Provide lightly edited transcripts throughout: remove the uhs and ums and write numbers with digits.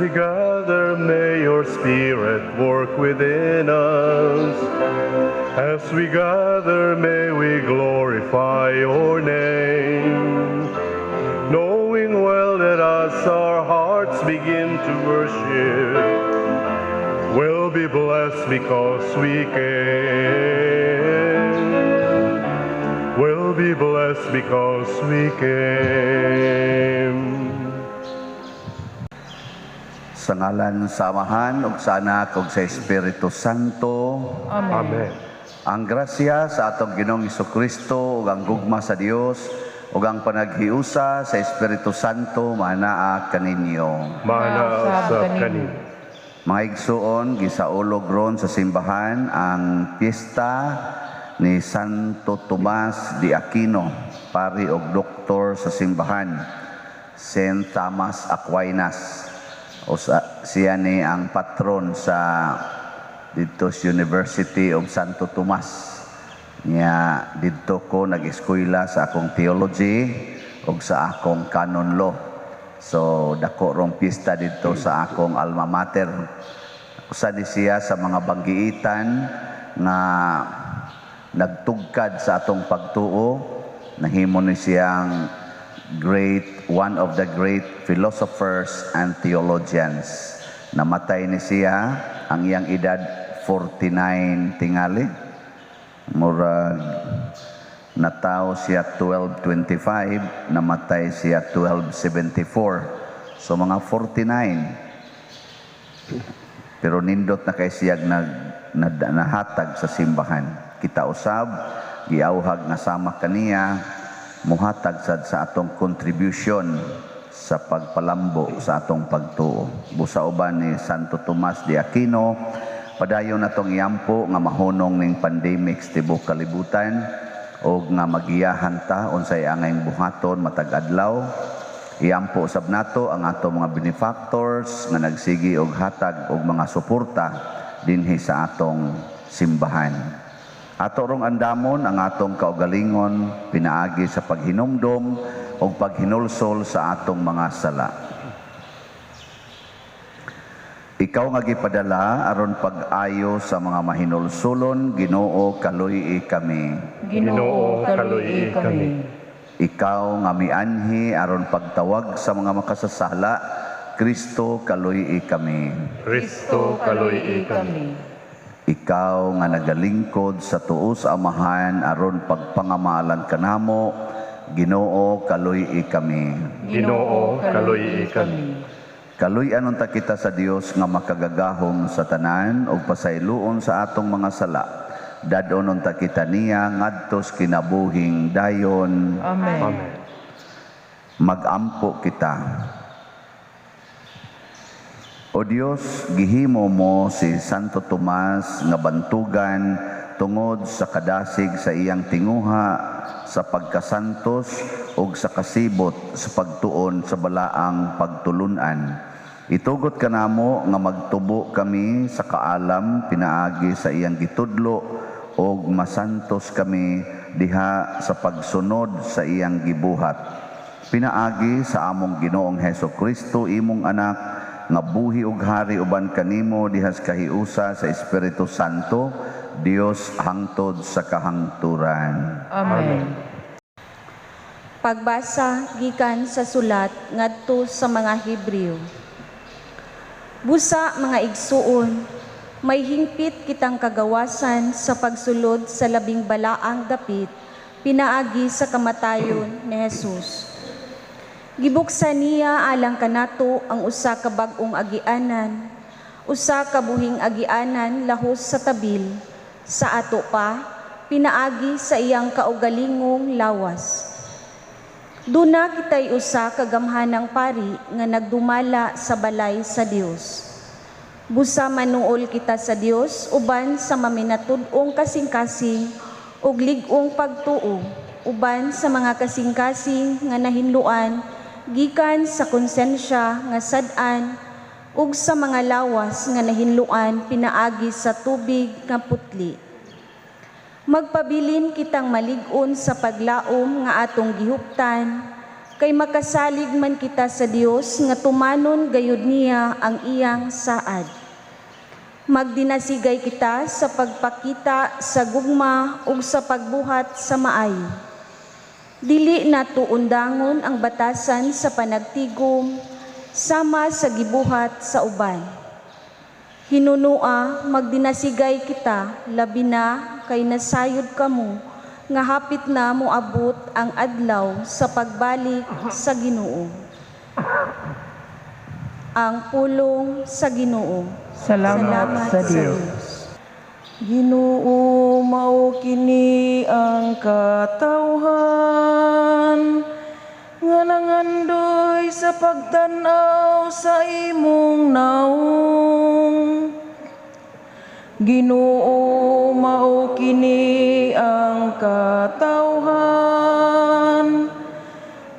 we gather, may your Spirit work within us. As we gather, may we glorify your name, knowing well that as our hearts begin to worship, we'll be blessed because we came. We'll be blessed because we came. Sa ngalan sa Amahan ug sa Anak ug sa Espiritu Santo. Amen. Ang grasya sa atong Ginoong Hesukristo ug ang gugma sa Dios ug ang panaghiusa sa Espiritu Santo manaa kaninyo. Manaa sa kanin. Mga igsuon, gisaulog ron sa simbahan ang piyesta ni Santo Tomas de Aquino, pari og doktor sa simbahan, Saint Thomas Aquinas. Siya ni ang patron sa dito sa University of Santo Tomas. Niya dito ko nag-eskwela sa akong theology ug sa akong canon law. So dako rong pista dito sa akong alma mater. Usa di siya sa mga banggiitan na nagtugkad sa atong pagtuo. Nahimo ni siyang one of the great philosophers and theologians. Namatay ni siya ang iyang edad 49 tingali. Murag nataw siya 1225, namatay siya 1274. So mga 49. Pero nindot na kay siya nahatag sa simbahan. Kita usab, giauhag na sama kaniya, muhatag sad sa atong contribution sa pagpalambo sa atong pagtuo. Busa uban ni Santo Tomas de Aquino, padayon natong iyampo nga mahunong ning pandemic sa tibuok kalibutan o nga magiyahan ta unsay angayng buhaton matag adlaw. Iyampo usab nato ang atong mga benefactors nga nagsigi og hatag og mga suporta dinhi sa atong simbahan. Ato rong andamon ang atong kaugalingon pinaagi sa paghinumdom o paghinulsol sa atong mga sala. Ikaw nga gipadala aron pag-ayo sa mga mahinulsulon, Ginoo kaluy kami. Ginoo kaluy kami. Ikaw nga mianhi aron pagtawag sa mga makasasala, Kristo kaluy kami. Kristo kaluy kami. Ikaw nga nagalingkod sa tuos Amahan aron pagpangamalan kanamo, Ginoo kaluy kami. Ginoo kaluy kami. Kaluy anon ta kita sa Dios nga makagagahom sa tanan ug pasayloon sa atong mga sala. Dadonon ta kita niya ngadtos kinabuhing dayon. Amen. Magampo kita. O Dios, gihimo mo si Santo Tomas nga bantugan tungod sa kadasig sa iyang tinguha sa pagkasantos ug sa kasibot sa pagtuon sa balaang pagtulunan. Itugot kanamo nga magtubo kami sa kaalam pinaagi sa iyang gitudlo ug masantos kami diha sa pagsunod sa iyang gibuhat. Pinaagi sa among Ginoong Hesukristo imong anak nga buhi ug hari uban kanimo dihas kahiusa sa Espiritu Santo, Dios hangtod sa kahangturan. Amen. Pagbasa gikan sa sulat ngadto sa mga Hebreo. Busa mga igsuon, may hingpit kitang kagawasan sa pagsulod sa labing balaang dapit pinaagi sa kamatayon ni Jesus. Gibuksan niya alang kanato ang usa ka bag-ong agianan, usa ka buhing agianan lahos sa tabil, sa ato pa, pinaagi sa iyang kaugalingong lawas. Duna kita'y usa ka gamhanang pari nga nagdumala sa balay sa Dios. Busa manuol kita sa Dios uban sa maminatud-ong kasing-kasing ug lig-ong pagtuo uban sa mga kasing-kasing nga nahinluan gikan sa konsensya nga sad-an ug sa mga lawas nga nahinluan pinaagi sa tubig nga putli. Magpabilin kitang malig-on sa paglaom nga atong gihuptan, kay makasalig man kita sa Dios nga tumanon gayud niya ang iyang saad. Magdinasigay kita sa pagpakita sa gugma ug sa pagbuhat sa maayo. Dili nato undangon ang batasan sa panagtigom sama sa gibuhat sa uban. Hinunua magdinasigay kita labi na kay nasayod kamo nga hapit na moabot ang adlaw sa pagbalik sa Ginoo. Ang pulong sa Ginoo. Salamat sa Dios. Ginoo, mao kini ang katawhan nga nangandoy sa pagtan-aw sa imong naong. Ginoo, mao kini ang katawhan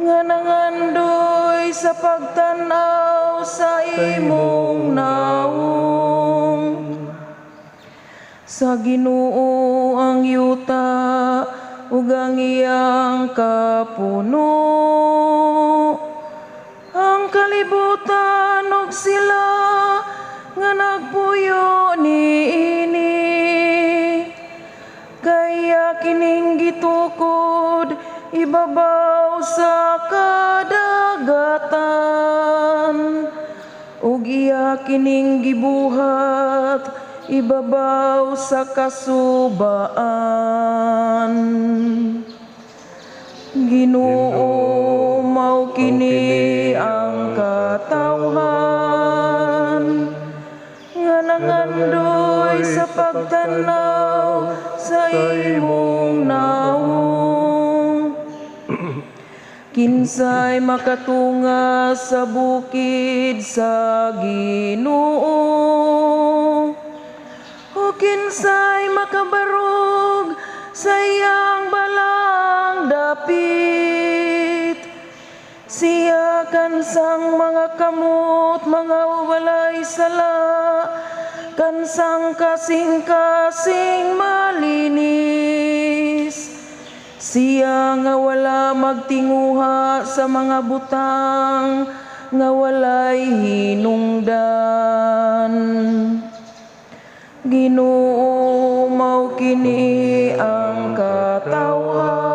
nga nangandoy sa pagtan-aw sa imong naong. Sa Ginoo ang yuta ug ang iyang kapuno, ang kalibutan ug sila nga nagpuyo niini. Kaya kining gitukod ibabaw sa kadagatan, ug iya kining gibuhat ibabaw sa kasubaan. Ginoo, mao kini ang katawhan nga nangandoy sa pagtanaw sa imong naong. Kinsay makatunga sa bukid sa Ginoo, o kinsay makabarog sa iyang balang dapit. Siya kansang mga kamot, mga walay sala, kansang kasing-kasing malinis. Siya nga wala magtinguha sa mga butang, nga walay hinungdan. Ginoo, mao kini ang katawhan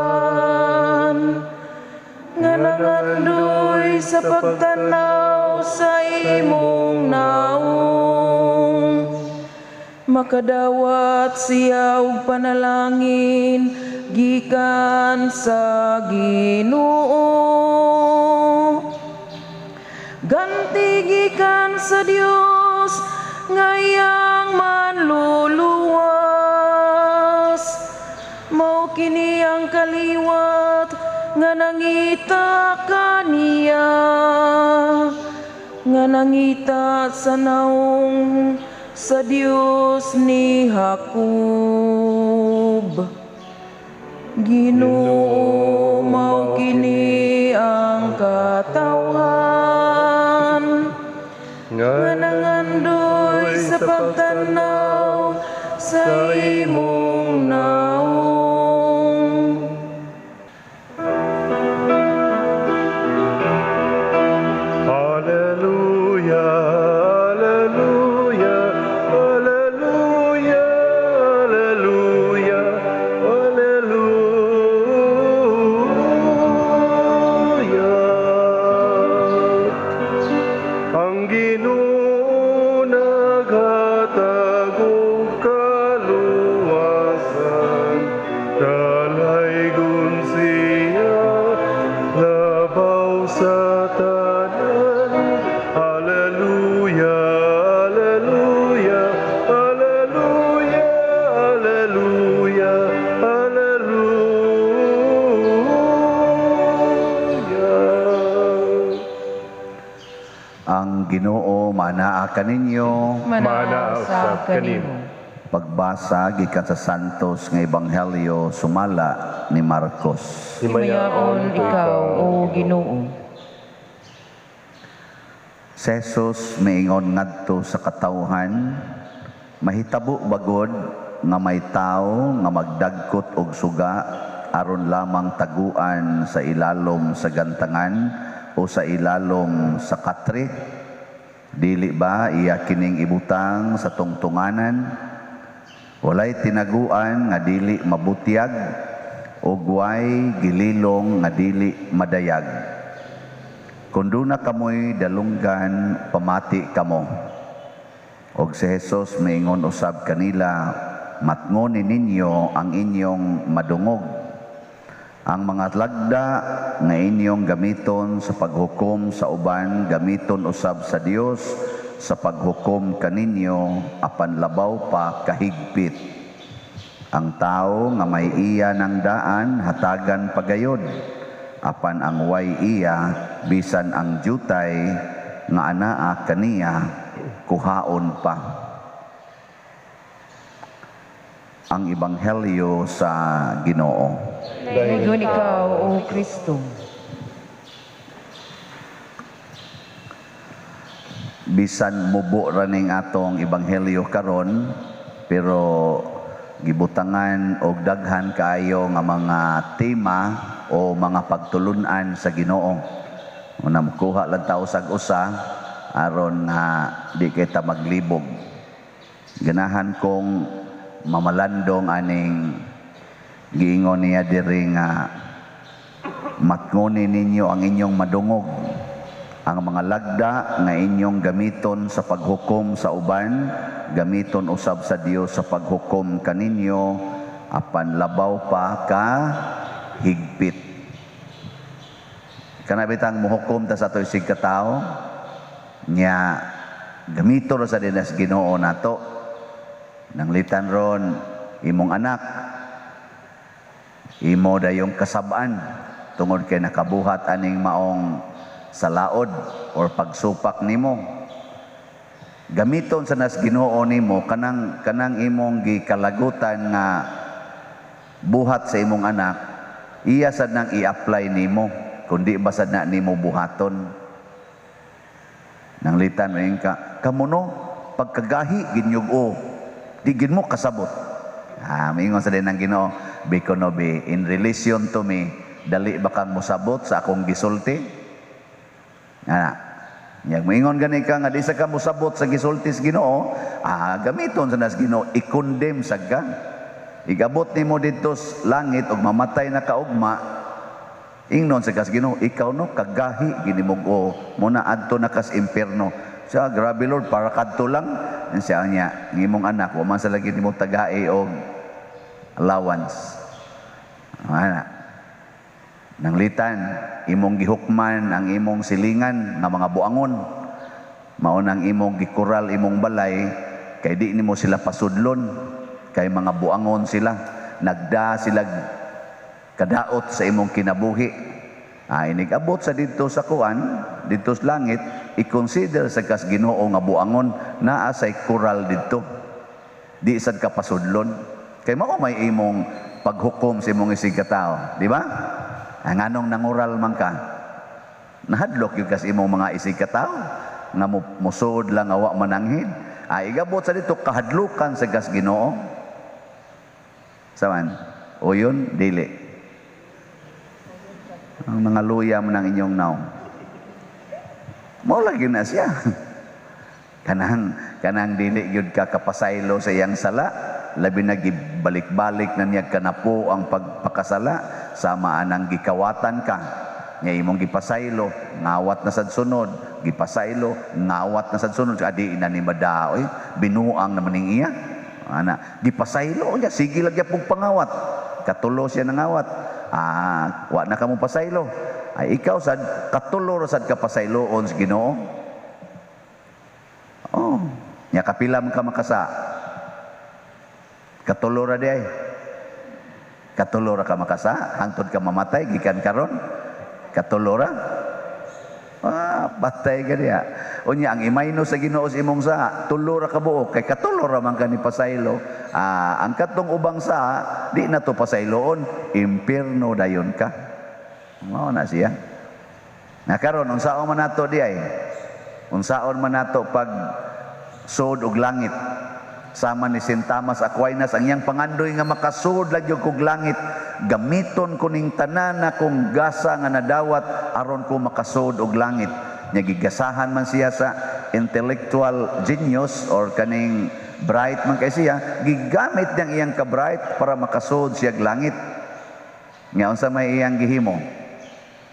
nga nangandoy sa pagtanaw sa imong naong. Makadawat siya og panalangin gikan sa Ginoo, ganti gikan sa Dios nga iyang manluluwas. Mao kini ang kaliwat nga nangita kaniya, nga nangita sa naong sa Dios ni Jacob. Ginoo, mao kini ang katawhan nga nangandoy sa pagtanaw sa imong naong. Hallelujah, hallelujah, hallelujah, hallelujah, hallelujah. Ang Ginoo naghatag og kaluwasan, dalaygon siya labaw sa tanan. Hallelujah, hallelujah, hallelujah, hallelujah, hallelujah. Ang Ginoo manaa kaninyo. Manausab kanimo. Pagbasa gikan sa Santos nga Ebanghelyo sumala ni Marcos. Himayaon ikaw, O Ginoo. Si Jesus miingon ngadto sa katawhan, mahitabo bagod nga may tao nga magdagkot og suga aron lamang taguan sa ilalom sa gantangan o sa ilalom sa katre? Dili ba iya kining ibutang sa tungtunganan? Walay tinaguan nga dili mabutiyag o guway gililong nga dili madayag. Kundo na kamoy dalunggan, pamati kamo. Og si Jesus maingon usab kanila, matngonin ninyo ang inyong madungog. Ang mga lagda nga inyong gamiton sa paghukom sa uban, gamiton usab sa Dios sa paghukom kaninyo, apan labaw pa kahigpit. Ang tao nga may iya ng daan, hatagan pagayod. Apan ang way iya, bisan ang jutay nga anaa kaniya, kuhaon pa. Ang Ebanghelyo sa Ginoo. Dayon ikaw, O Kristo. Bisan mubo raning atong Ebanghelyo karon, pero gibutangan og daghan kaayo nga mga tema o mga pagtulunan sa Ginoo. Una makuha lang ta usag usa aron di kita maglibog. Ganahan kong mamalandong aning giingon niya diri nga matngonin ninyo ang inyong madungog, ang mga lagda nga inyong gamiton sa paghukom sa uban, gamiton usab sa Dios sa paghukom kaninyo, apan labaw pa ka higpit. Kanabitang muhukom ta sa to'y sigkatao, nya gamito ra sa dinas Ginoo nato. Nanglitan ron, imong anak, imo dayong kasab-an, tungod kay nakabuhat aning maong salaod or pagsupak nimo. Gamiton sa nas Ginoo nimo kanang imong gikalagutan nga buhat sa imong anak, iya sad nang i-apply nimo, kundi basad na nimo buhaton. Nanglitan ring ka, kamuno pagkagahi ginyug-o, di gid mo kasabot. Mingon sa din ng Ginoo, Bikonobi, in relation to me, dali ba kang musabot sa akong gisulti? Yang maingon gani ka nga di sa ka musabot sa gisulti sa Ginoo, gamiton sa nas Ginoo, i-condemn sa ka. Igabot nimo dito sa langit og mamatay na kaugma, ingnon sa kas Ginoo, ikaw no kagahi ginimug-o, muna adto na kas impierno. Siya, grabe Lord, para kadto lang. Siya niya, ngimong anak, wa man sa lagi nimo tagai og allowance. Nanglitan, imong gihukman ang imong silingan nga mga buangon. Maunang imong gikural imong balay, kay di nimo sila pasudlon, kay mga buangon sila. Nagda sila kadaot sa imong kinabuhi. Inigabot sa dito sa kuan, dito sa langit, i-consider sa kas Ginoo nga buangon naa say kural dito. Di sad ka pasudlon. Kay mao may imong paghukom sa imong isig katao, di ba? Ang anong nangural man ka, nahadlok yung kas imong mga isig katao, nga musod lang awa mananghid. Igabot sa dito, kahadlukan sa kas Ginoo. Saman? O yun, dili. Ang mga luya mo ng inyong naong. Mao lagi na siya. Kanang dili yun ka kapasaylo sa iyang sala, labi na gibalik-balik na niya kanapo ang pagpakasala, sama anang gikawatan ka. Nga imong gipasaylo, ngawat na sad sunod, gipasaylo, ngawat na sad sunod, adi ina ni madaoy, binuang naman ning iya. Gipasaylo niya, sige lagya pong pangawat. Katulo siya nangawat. Wa na ka mo pasaylo. Ikaw sad katulo ra sad ka pasayloon sa Ginoo. Nya kapilam ka makasa. Katulo ra di ay. Katulo ra ka makasa hangtod ka mamatay gikan karon. Katulo ra. Patay ka diya. Unya ang imayno sa Ginoo sa imong sa tulo ra ka buok kay katulo ra man ka ni pasaylo. Ang katong ubang sa di na to pasayloon, impierno dayon ka. Mao na siya. Karon unsaon man nato di ay? Unsaon man nato pag sud og langit? sama ni Saint Thomas Aquinas ang iyang pangandoy nga makasud lagyog kog langit, gamiton ko ning tanan akong gasa nga nadawat aron ko makasud og langit. Nya gigasahan man siya sa intellectual genius or kaning bright man kay siya, gigamit niyang iyang ka-bright para makasud siya og langit. Nya unsa may iyang gihimo?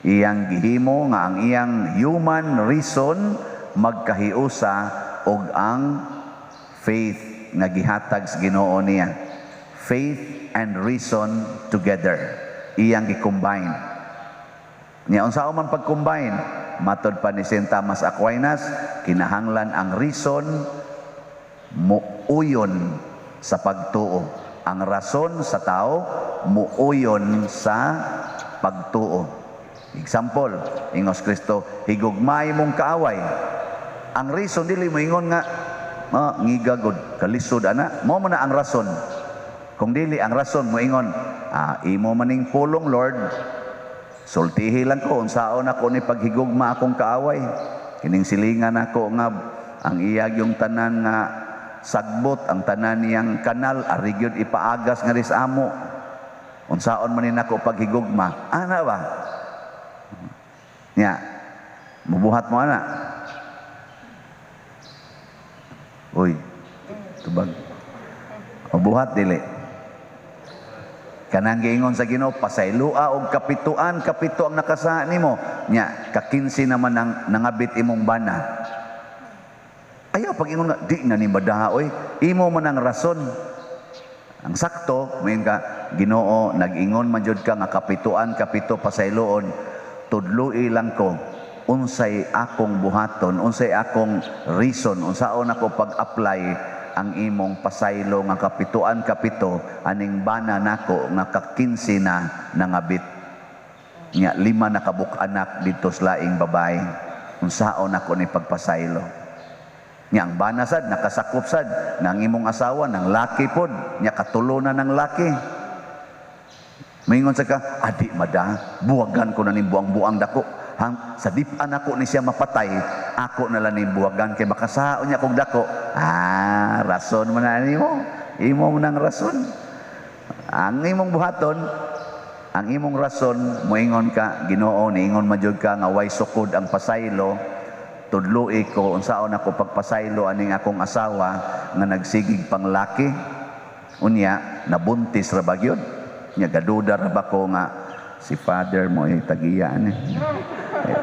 Iyang gihimo nga ang iyang human reason magkahiusa og ang faith nga gihatag sa Ginoo niya. Faith and reason together. Iyang gi-combine. Nya unsa man pag-combine? Matod pa ni Saint Thomas Aquinas, kinahanglan ang reason muuyon sa pagtuo. Ang rason sa tao muuyon sa pagtuo. Example, ingos Kristo, higugmay mong kaaway. Ang reason dili mo ingon nga ngigagod kalisod ana, mo man na ang rason. Kung dili ang rason mo ingon, imo maning pulong Lord, sultihi lang ko unsaon ako ni paghigugma akong kaaway. Kining silingan ako nga ang iyag yung tanan nga sagbot, ang tanan niyang kanal arigyod ipaagas nga ris amo. Unsaon man nako paghigugma? Ana ba? Nya, mubuhat mo ana. Uy, tubag. Mubuhat dili. Kanang giingon sa Ginoo, pasaylua og kapito ang nakasaha nimo. Nya, ka-15 naman ang nangabit imong bana. Ayaw pag ingon nga di na ni madaha oy, imo man ang rason. Ang sakto, mayon ka Ginoo, nag-ingon man jud ka nga kapito pasayloon, tudloi lang ko unsay akong buhaton, unsay akong reason, unsaon ako pag-apply ang imong pasaylo nga kapito aning bana nako nga ka-15 na nangabit. Nya 5 nakabuk-anak dito sa laing babae. Unsaon ako ni pagpasaylo? Nya ang bana sad nakasakop sad ng imong asawa ng laki pod, nya katulo na ng laki. Maingon sa ka, adi mada, buwagan ko na ni buang-buang dako. Sa dipan ako ni siya mapatay, ako na lang ni buwagan kay makasaon niya kog dako. Rason man na nimo. Imo mo nang rason. Ang imong buhaton, ang imong rason, moingon ka, Ginoo, niingon man jud ka nga way sukod ang pasaylo. Tudloi ko unsaon ako pagpasaylo aning akong asawa nga nagsigig panglaki. Unya nabuntis ra ba gyud? Nya gaduda ra ba ko nga si father mo ay tagiyaan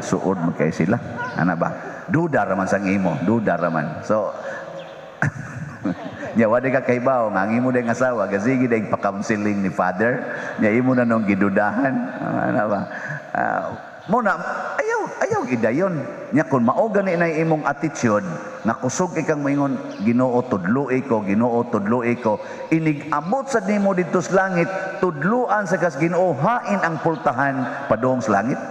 suod mo kay sila. Ana ba? Duda ra man sang imo, duda ra man. So nya wala ka kaybaw nga ang imo dayng asawa gazigi dayng pa-counseling ni father, nya imo na nung gidudahan. Ana ba? Muna ayaw idayon nya kun mao gani na imong attitude nga kusog ikang moingon Ginoo tudloi ko, Ginoo tudloi ko, inig-abot sa nimo dito sa langit, tudluan sa kas Ginoo hain ang pultahan padong sa langit.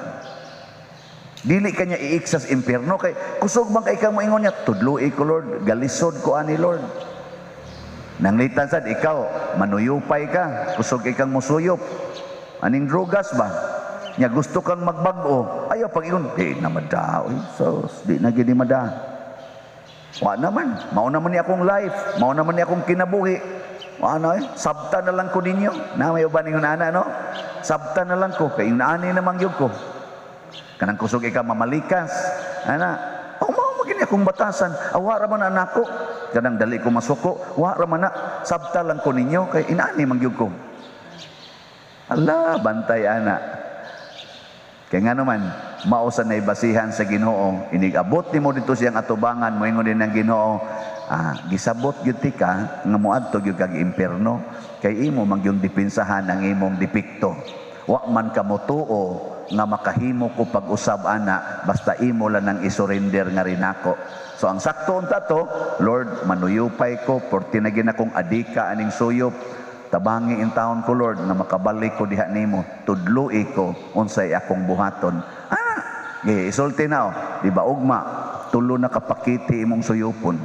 Dili kanya iiksas impierno kay kusog man kay ikang moingon niya tudloi ko Lord, galisod ko ani Lord. Nanglitan sad ikaw manuyupay ka, kusog ikang musuyop. Aning drugas ba? Nya gusto kang magbag-o, ayaw pag ingon, di na mada, so di na gini mada. Wa naman, mao naman ni akong life, mao naman ni akong kinabuhi. Ano sabta na lang ko ninyo. Na may uban ninyo ana no? Sabta na lang ko kay inaani namang yug ko. Kanang kusog ika mamalikas. Ana, mao magini akong batasan. Awa ra man anako. Kanang dali ko masuko, wa ra man na sabta lang ko ninyo kay inaani man yug ko. Allah, bantay ana. Kaya nga naman, mausan na ibasihan sa Ginoo, inigabot ni mo dito siyang atubangan, moingon din ng Ginoo, gisabot gyud ti ka, nga muadto gyud kag impierno, kay imo man gyud dipinsahan ang imong dipikto. Wa man ka motuo nga makahimo ko pag-usab ana, basta imo lang nang isurrender nga rin ako. So ang sakto unta to, Lord, manuyupay ko, porti na gin akong adika aning suyop, tabangi in taon ko Lord na makabalik ko diha nimo, tudloi ko unsay akong buhaton. Isulti na di ba ugma tulo na kapakiti imong suyupon.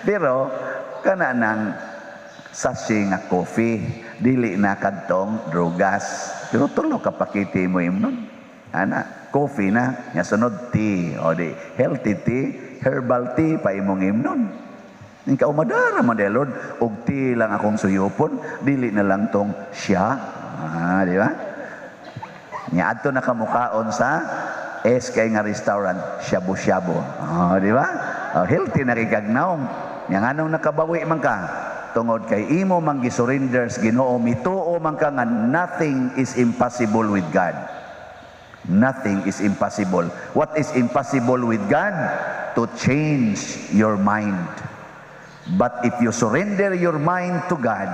Pero kana nang sachet nga coffee dili na kadtong drugas, pero tulo kapakiti mo imnon ana coffee na nya sunod tea o di healthy tea herbal tea pa imong imnon. Ikaw madara man day Lord, og tea lang akong suyupon, dili na lang tong siya. Di ba? Nya adto na kamukaon sa SK nga restaurant, shabu-shabu. Di ba? Healthy na kikagnaong. Nya nganong nakabawi man ka? Tungod kay imo man gisurrender sa Ginoo, mituo man ka nga nothing is impossible with God. Nothing is impossible. What is impossible with God? To change your mind. But if you surrender your mind to God,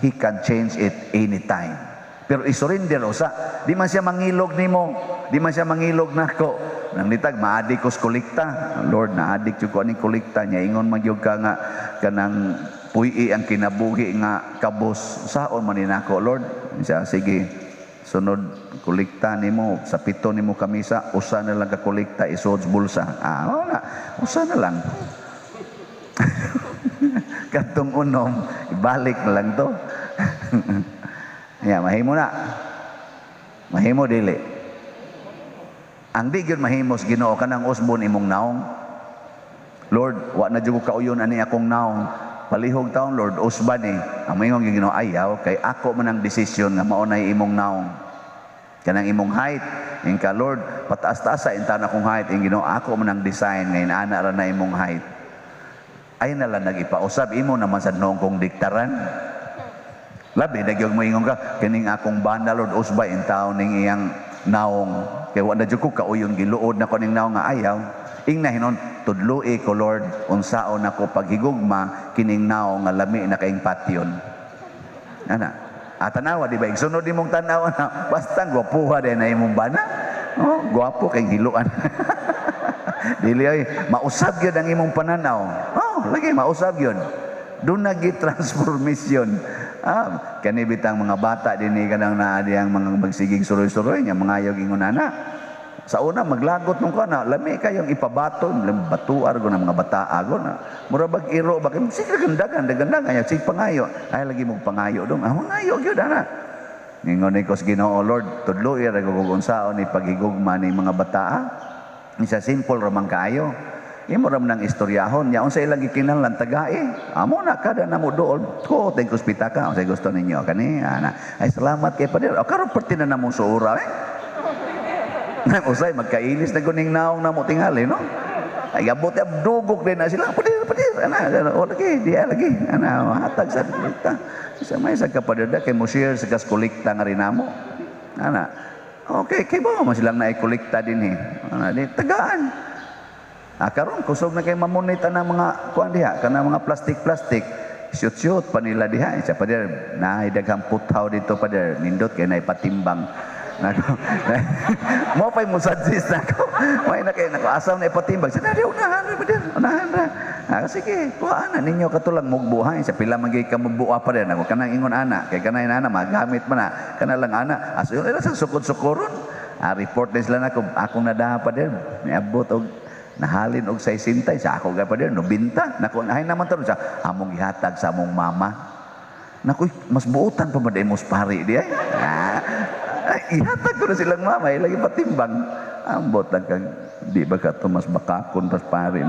He can change it anytime. Pero isurrender usa, di man siya mangilog nimo, di man siya mangilog nako. Nang litag maadik ko sa kolekta. Lord, naadik jud ko aning kolekta niya, ingon man gyud ka nga kanang puyi ang kinabuhi nga kabos. Saon man ninako, Lord? Siya, sige. Sunod kolekta nimo sa 7 nimo kamisa, usa na lang ka kolekta isod sa bulsa. Wala. Usa na lang. Katong unom, ibalik na lang to. Mahimo na. Mahimo dili. Ang di gyud mahimo sa Ginoo kanang usbon imong naong. Lord, wa na jud ko kauyon ani akong naong. Palihog taon Lord, usban ang mayong Ginoo ayaw kay ako man ang desisyon nga mao nay imong naong. Kanang imong height, ingka Lord, pataas-taas sa intan akong height, ing Ginoo ako man ang design ngayon ana ra na imong height. Ay na lang nagipausab imo naman sa noong kong diktaran. Labi nagyog mo ingon ka kining akong banda Lord usbay in taon ning iyang naong kay wa na jud ko kauyon giluod na ko ning naong nga ayaw. Ingna hinon tudloi ko Lord unsaon ako paghigugma kining naong nga lami na kaing patyon. Ana tanawa di ba igsunod imong tanaw na basta gwapuha din na imong bana. Gwapo kay hiluan. Dili ay mausab gyud ang imong pananaw. Lagi mausab gyud. Doon nagi-transformation. Kani bitang mga bata dinhi kanang naa diyang mga magsigig suroy-suroy nya mangayog ingon ana. Sa una maglagot nung kana, lami kayong ipabaton, batuar go na mga bata ago na. Mura bag iro bakit sige gandagan aya sig pangayo. Ay lagi mo pangayo dong. Mangayo gyud ana. Ningon ni ko sa Ginoo Lord, tudloy ra ko kung saon ni paghigugma ni mga bata. Isa simple ra man kaayo. Imo ram nang istoryahon nya unsay ilang gikinahanglan tagae. Amo na kada namo dool ko teng hospital ka unsay gusto ninyo kani ana. Ay salamat kay Pader. Karon perti na namong suura usay magkainis na guning naong namo tingali no. Ay abot dugok din na sila Pader ana lagi dia lagi ana hatag sa kolekta. Sa may sa kapadada kay mo share sa kolekta nga rin namo. Ana. Okay, kay ba mo silang naikolekta din ana di tagaan. Karon kusog na kay mamonita ng mga kuan diha kana mga plastic shoot pa nila diha sa Pader na daghang puthaw dito Pader nindot kay naipatimbang nako mo pay mo suggest nako may na kay nako asam na ipatimbang sa di unahan Pader unahan ra sige kuha na ninyo katulang mugbuhay sa pila magay ka mugbuha Pader nako kanang ingon ana kay kanay ana magamit man na kana lang ana aso ila sa sukod-sukoron report din sila nako akong nadaha Pader niabot og nahalin og 60 sa ako ga Pader 90 nako ay naman taron sa among gihatag sa among mama nako mas buutan pa man imos pari di ay ihatag ko na silang mama lagi patimbang ambot lang kag di ba ka to mas bakakon pas pari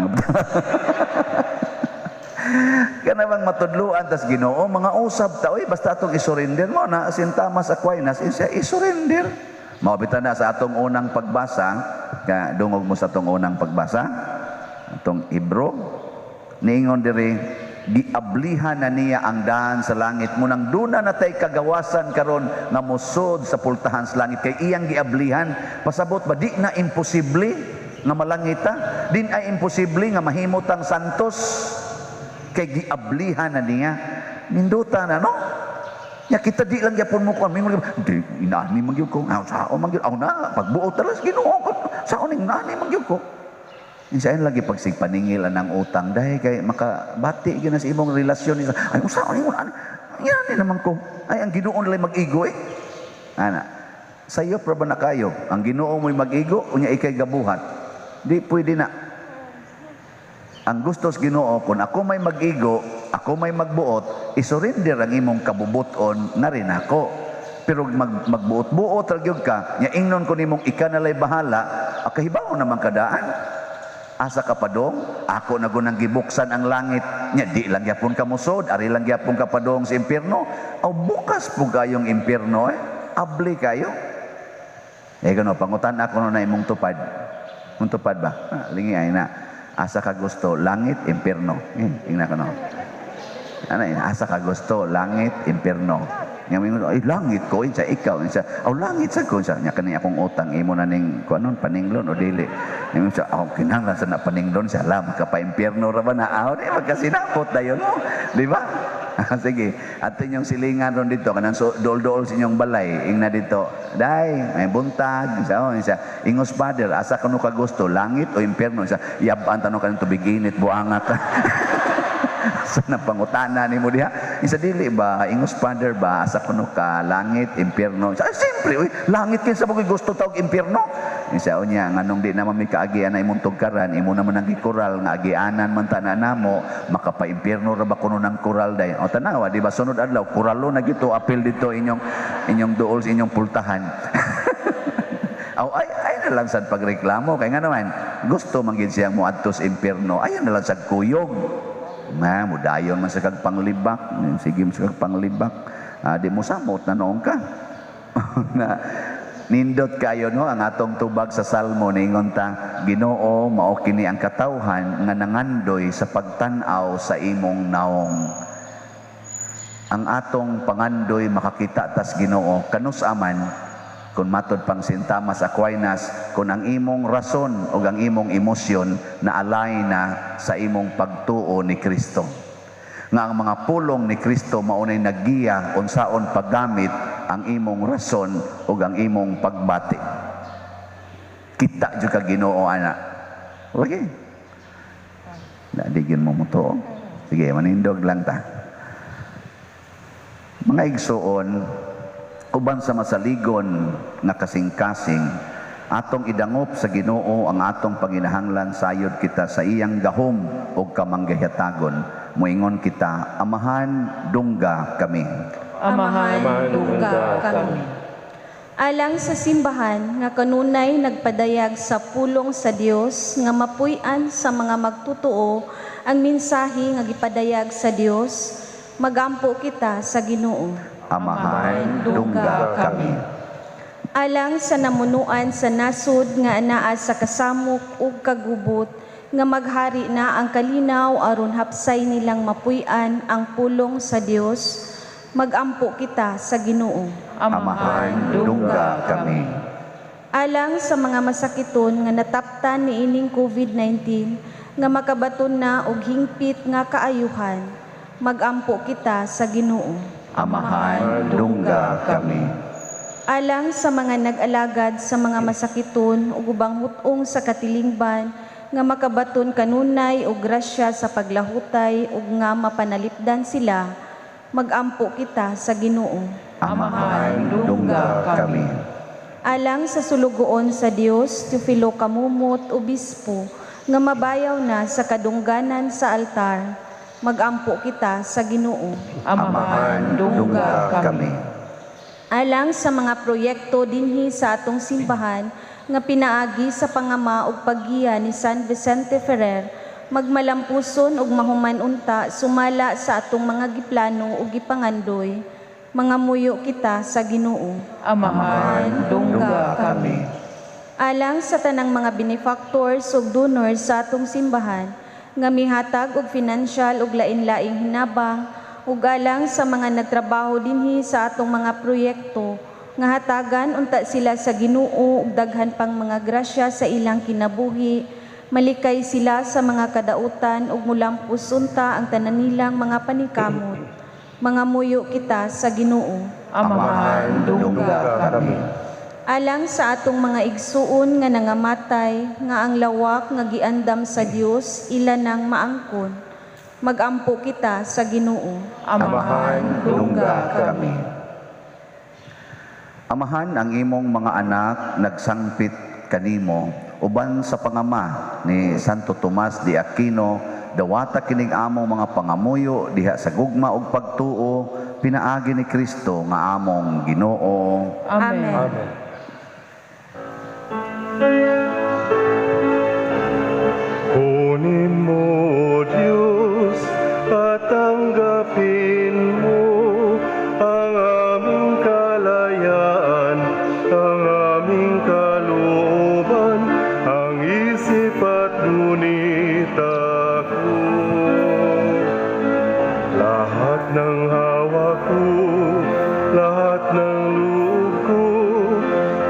kana bang matudluan tas Ginoo mga usab ta oy basta atong isurrender mo na Sinta Mas Aquinas siya isurrender mabitan na sa atong unang pagbasa dungog mo sa atong unang pagbasa atong Hebro niingon diri giablihan na niya ang daan sa langit munang duna natay kagawasan karon nga musod sa pultahan sa langit kay iyang giablihan pasabot ba di na imposible nga malangita din ay imposible nga mahimutang santos kay giablihan na niya ninduta na no nya kita di lang gyapon mo kon mingon di inani man gyud ko sao man gyud na pagbuot talas Ginoo ko sao ning nani man gyud ko insain lagi pagsigpaningil anang utang dahil kay makabati gyud sa imong relasyon ay sao ning yan naman ko ay ang Ginoo nalay mag-igo ana sayo pra ba na kayo ang Ginoo mo'y mag-igo unya ikay gabuhat di pwede na ang gusto sa Ginoo kung ako may mag-igo ako may magbuot isurrender ang imong kabubuton na rin ako pero magbuot-buot ra gyud ka nya ingnon ko nimong ika nalay bahala kahibaw naman kadaan Asa ka padong? Ako na gunang gibuksan ang langit. Nya di lang gyapon ka musod, ari lang gyapon ka padong sa impierno. Aw bukas po kayong impierno Abli kayo. Gano pangutan ako na imong tupad. Mong tupad ba? Lingi ay na. Asa ka gusto, langit, impierno. Ingna ka no. Ano asa ka gusto, langit, impierno. Ngayon ay langit ko insa ikaw insa langit sa ko insa nya kani akong utang imo na ning kuanon paninglon o dili ngayon sa ako kinahanglan sa na paninglon sa lam ka pa impierno ra ba na di magkasinapot dayon mo di ba sige atin yung silingan ron dito kanang dol-dol sa inyong balay ingna dito day may buntag insa ingos father asa kuno ka gusto langit o impierno insa yab-an tanong kanang tubig init buanga ka sana pangutana ni mo diha isa dili ba ingos father ba asa kuno ka langit impierno siyempre langit kinsa mo gusto tawag impierno isa unya nganong di naman mi kaagian na imong tugkaran imo naman ang gikural nga agianan man tanan namo makapa-impierno ra ba kuno nang kural day o tanawa di ba sunod adlaw kuralo na gito apil dito inyong duol sa inyong pultahan ay na lang sad pagreklamo kay nga naman gusto man gid siyang moadto sa impierno ayon na lang sad kuyog mudayon man sa kag panglibak sige mo sa kag panglibak di mo samot na noong ka na nindot kayo no ang atong tubag sa salmo ningon ta Ginoo mao kini ang katawhan nga nangandoy sa pagtan-aw sa imong naong ang atong pangandoy makakita tas Ginoo kanus aman kung matod pang Sintamas Aquinas, kung ang imong rason o ang imong emosyon na alay na sa imong pagtuo ni Kristo. Nga ang mga pulong ni Kristo maunay naggiya unsaon paggamit ang imong rason o ang imong pagbati. Kita jud ka Ginoo ana. Okay. Nadigin mo mo to. Sige, manindog lang ta. Mga igsoon, uban sa masaligon nga kasing-kasing atong idangop sa Ginoo ang atong panginahanglan sayod kita sa iyang gahom o kamanggahatagon moingon kita amahan dungga kami dungga kami alang sa simbahan nga kanunay nagpadayag sa pulong sa Dios nga mapuy-an sa mga magtutuo ang mensahe nga gipadayag sa Dios magampo kita sa Ginoo amahan dungga kami alang sa namunuan sa nasud nga anaa sa kasamok ug kagubot nga maghari na ang kalinaw aron hapsay nilang mapuy-an ang pulong sa Dios magampo kita sa Ginoo amahan dungga kami alang sa mga masakiton nga nataptan niining COVID-19 nga makabaton na og hingpit nga kaayuhan magampo kita sa Ginoo amahan dungga kami alang sa mga nag-alagad sa mga masakiton ug ubang hutong sa katilingban nga makabaton kanunay og grasya sa paglahutay ug nga mapanalipdan sila magampo kita sa Ginoo amahan dungga kami alang sa sulugoon sa Dios Teofilo Kamumot obispo nga mabayaw na sa kadungganan sa altar magampo kita sa Ginoo amahan dungga kami alang sa mga proyekto dinhi sa atong simbahan nga pinaagi sa pangama ug paggiya ni San Vicente Ferrer magmalampuson ug mahuman unta sumala sa atong mga giplano ug gipangandoy mangamuyo kita sa Ginoo amahan dungga kami alang sa tanang mga benefactors ug donors sa atong simbahan nga mihatag og financial ug lain-laing hinabang ug alang sa mga nagtrabaho dinhi sa atong mga proyekto nga hatagan unta sila sa Ginoo ug daghan pang mga grasya sa ilang kinabuhi malikay sila sa mga kadautan ug mulampos unta ang tanan nilang mga paningkamot mangamuyo kita sa Ginoo amahan dungga kami alang sa atong mga igsuon nga nangamatay nga ang lawak nga giandam sa Dios ila nang maangkon magampo kita sa Ginoo amahan dungga kami amahan ang imong mga anak nagsangpit kanimo uban sa pangama ni Santo Tomas de Aquino dawata kining among mga pangamuyo diha sa gugma ug pagtuo pinaagi ni Kristo nga among Ginoo Amen. ngunit ako, lahat ng hawak ko, lahat ng loob ko,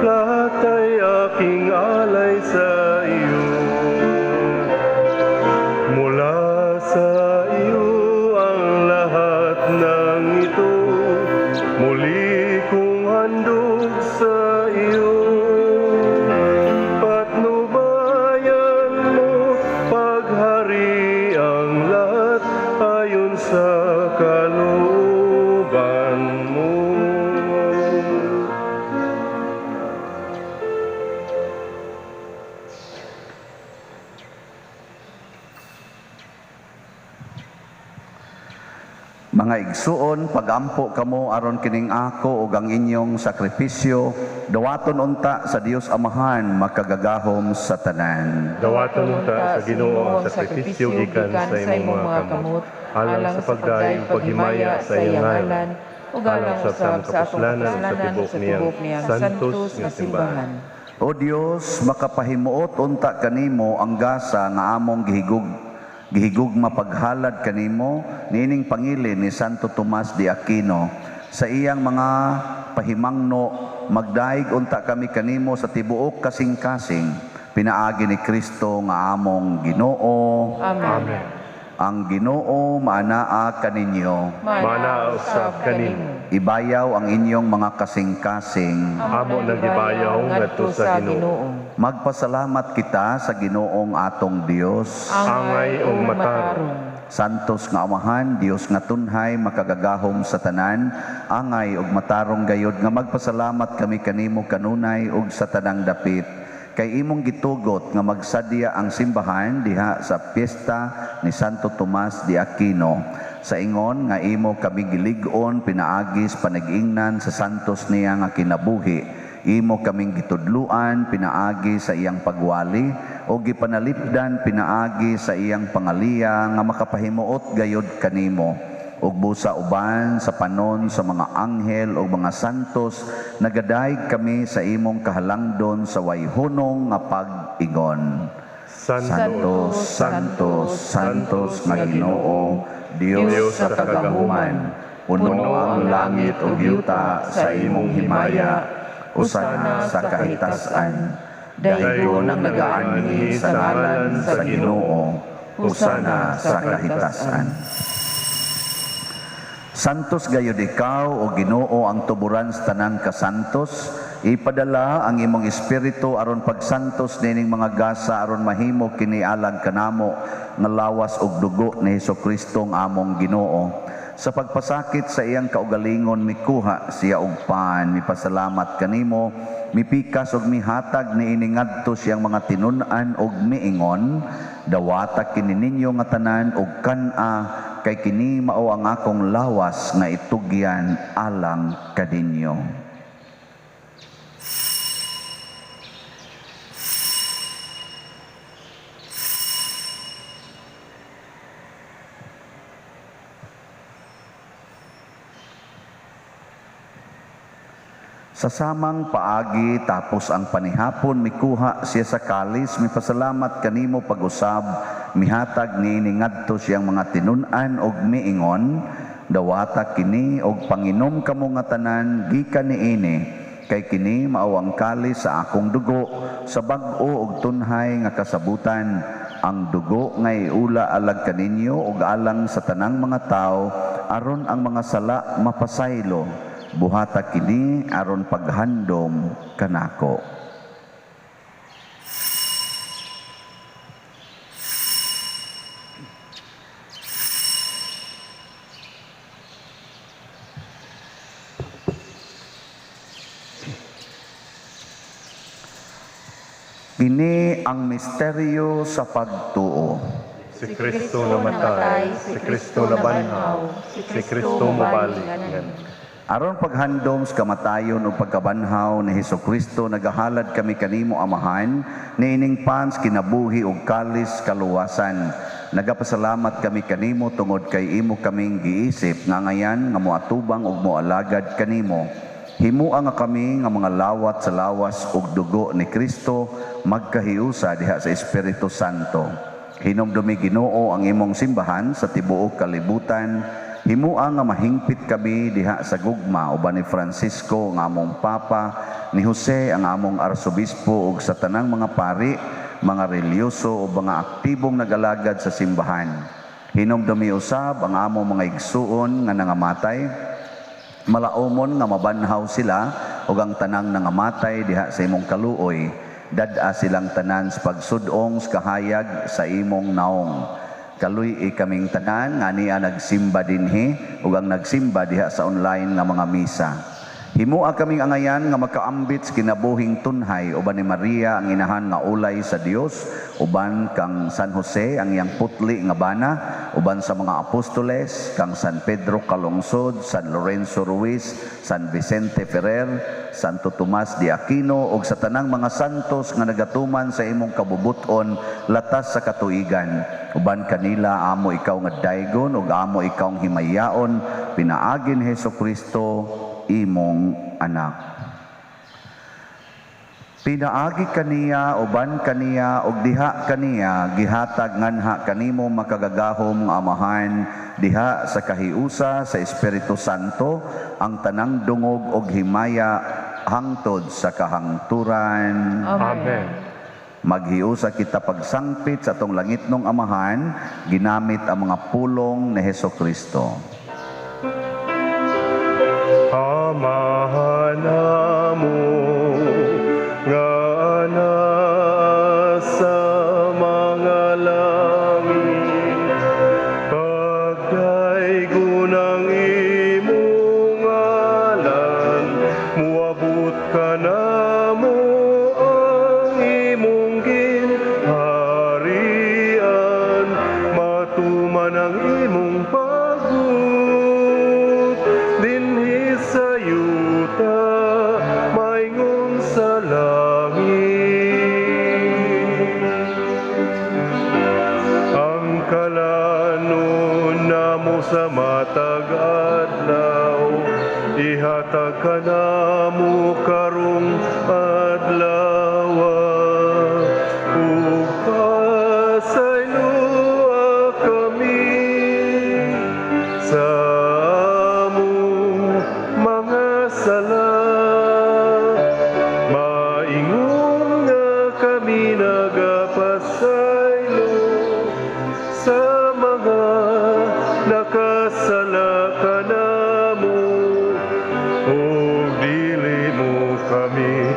lahat ay aking alay sa iyo. Mula sa iyo ang lahat ng ito, muli kong handog sa iyo. Patnubayan mo, paghari ang lahat ayon sa kalooban mo. Mga igsuon, pagampo kamo aron kining ako ug ang inyong sakripisyo, dawaton unta sa Dios Amahan makagagahom sa tanan. Dawaton unta sa Ginoo ang sakripisyo gikan sa imong mga kamot, alang sa pagdayon paghimaya sa iyang ngalan, ug alang usab sa kasalanan sa tibok niyang santos nga simbahan. O Dios, makapahimuot unta kanimo ang gasa nga among gihigugma paghalad kanimo nining pangilin ni Santo Tomas de Aquino sa iyang mga pahimangno, magdaig unta kami kanimo sa tibuok kasing-kasing pinaagi ni Kristo nga among Ginoo. Amen. Ang Ginoo maanaa kaninyo, Mana usab kanimo, ibayaw ang inyong mga kasing-kasing. amo nang gibayaw ngadto sa Ginoo. Magpasalamat kita sa Ginoong atong Dios. Angay ug matarong, Santos nga Amahan, Dios nga tunhay makagagahom sa tanan, angay ug matarong gayod nga magpasalamat kami kanimo kanunay ug sa tanang dapit. Kay imong gitugot nga magsadya ang simbahan diha sa piyesta ni Santo Tomas de Aquino. Sa ingon nga imo kami gilig-on pinaagis panag-ingnan sa santos niya nga kinabuhi. Imo kaming gitudluan pinaagi sa iyang pagwali o gipanalipdan pinaagi sa iyang pangaliya nga makapahimuot gayod kanimo. Ug busa uban sa panon sa mga anghel o mga santos, nagadaig kami sa imong kahalangdon sa wayhunong nga pag-ingon. Santos, Santos, Santos nga Ginoo, Dios sa kagahuman, puno ang langit ug yuta sa imong himaya, usana sa kahitasan, dahigon ang nagaanhi sa ngalan sa Ginoo, usana sa kahitasan. Santos gayud ikaw o Ginoo ang tuburan sa tanang kasantos, ipadala ang imong espiritu aron pagsantos nining mga gasa aron mahimo kini alang kanamo nga lawas ug dugo ni Hesukristo nga among Ginoo. Sa pagpasakit sa iyang kaugalingon mikuha siya og pan, mipasalamat kanimo, mipikas ug mihatag niini ngadto siyang mga tinun-an ug miingon, dawata kini ninyo nga tanan ug kan-a kay kini mao ang akong lawas nga itugyan alang kadinyo. Sa samang paagi tapos ang panihapon mikuha siya sa kalis, mipasalamat kanimo pag-usab, mihatag niini ngadto siyang mga tinun-an og miingon, dawata kini og panginom kamo nga tanan gikan niini, kay kini mao ang kalis sa akong dugo sa bag-o ug tunhay nga kasabutan, ang dugo nga iula alag kaninyo ug alang sa tanang mga tao aron ang mga sala mapasaylo. Buhata kini aron paghandom kanako. Kini ang misteryo sa pagtuo. Si Kristo namatay, si Kristo nabanhaw, si Kristo mabalingan. Aron paghandom sa kamatayon o pagkabanhaw ni Hesukristo, nagahalad kami kanimo Amahan, niining pans kinabuhi ug kalis kaluwasan. Nagapasalamat kami kanimo tungod kay imo kaming giisip nga ngayan nga moatubang ug moalagad kanimo. Himua nga kami nga mga lawat sa lawas ug dugo ni Kristo magkahiusa diha sa Espiritu Santo. Hinumdumi Ginoo ang imong simbahan sa tibuok kalibutan. Himua nga mahingpit kami diha sa gugma uban ni Francisco nga among Papa, ni Jose ang among Arsobispo ug sa tanang mga pari, mga relyoso o mga aktibong nagalagad sa simbahan. Hinumdumi usab ang among mga igsuon nga nangamatay, malaumon nga mabanhaw sila ug ang tanang nangamatay diha sa imong kaluoy, dad-a silang tanan sa pagsudong sa kahayag sa imong naong. Kaluy kaming tanan nga niya nagsimba dinhi ug ang nagsimba diha sa online nga mga misa. Himua kaming angayan nga makaambit sa kinabuhing tunhay uban ni Maria ang inahan nga ulay sa Dios, uban kang San Jose ang iyang putli nga bana, uban sa mga apostoles kang San Pedro Calungsod, San Lorenzo Ruiz, San Vicente Ferrer, Santo Tomas de Aquino ug sa tanang mga santos nga nagatuman sa imong kabubuton latas sa katuigan. Uban kanila amo ikaw nga daygon ug amo ikaw himayaon, pinaagin Hesukristo imong anak. Pinaagi kaniya uban kaniya ug diha kaniya gihatag nganha kanimo makagagahom nga amahan diha sa kahiusa sa Espiritu Santo ang tanang dungog ug himaya hangtod sa kahangturan. Amen. Maghiusa kita pagsangpit sa atong langitnong amahan ginamit ang mga pulong ni Hesukristo. Amahan namo nga nasa mga langit, pagdaygon ang imong ngalan, muabot ka namo ang imong ginharian, matuman ang imong pagod dinhi sa yuta maingon sa langit. Ang kalanon namo sa matag adlaw, ihatag ka namo karong adlaw, ug pasayloa kami sa among mga sala. Maingon nga kami nagapasaylo sa mga nakasala kanamo, ug dili mo kami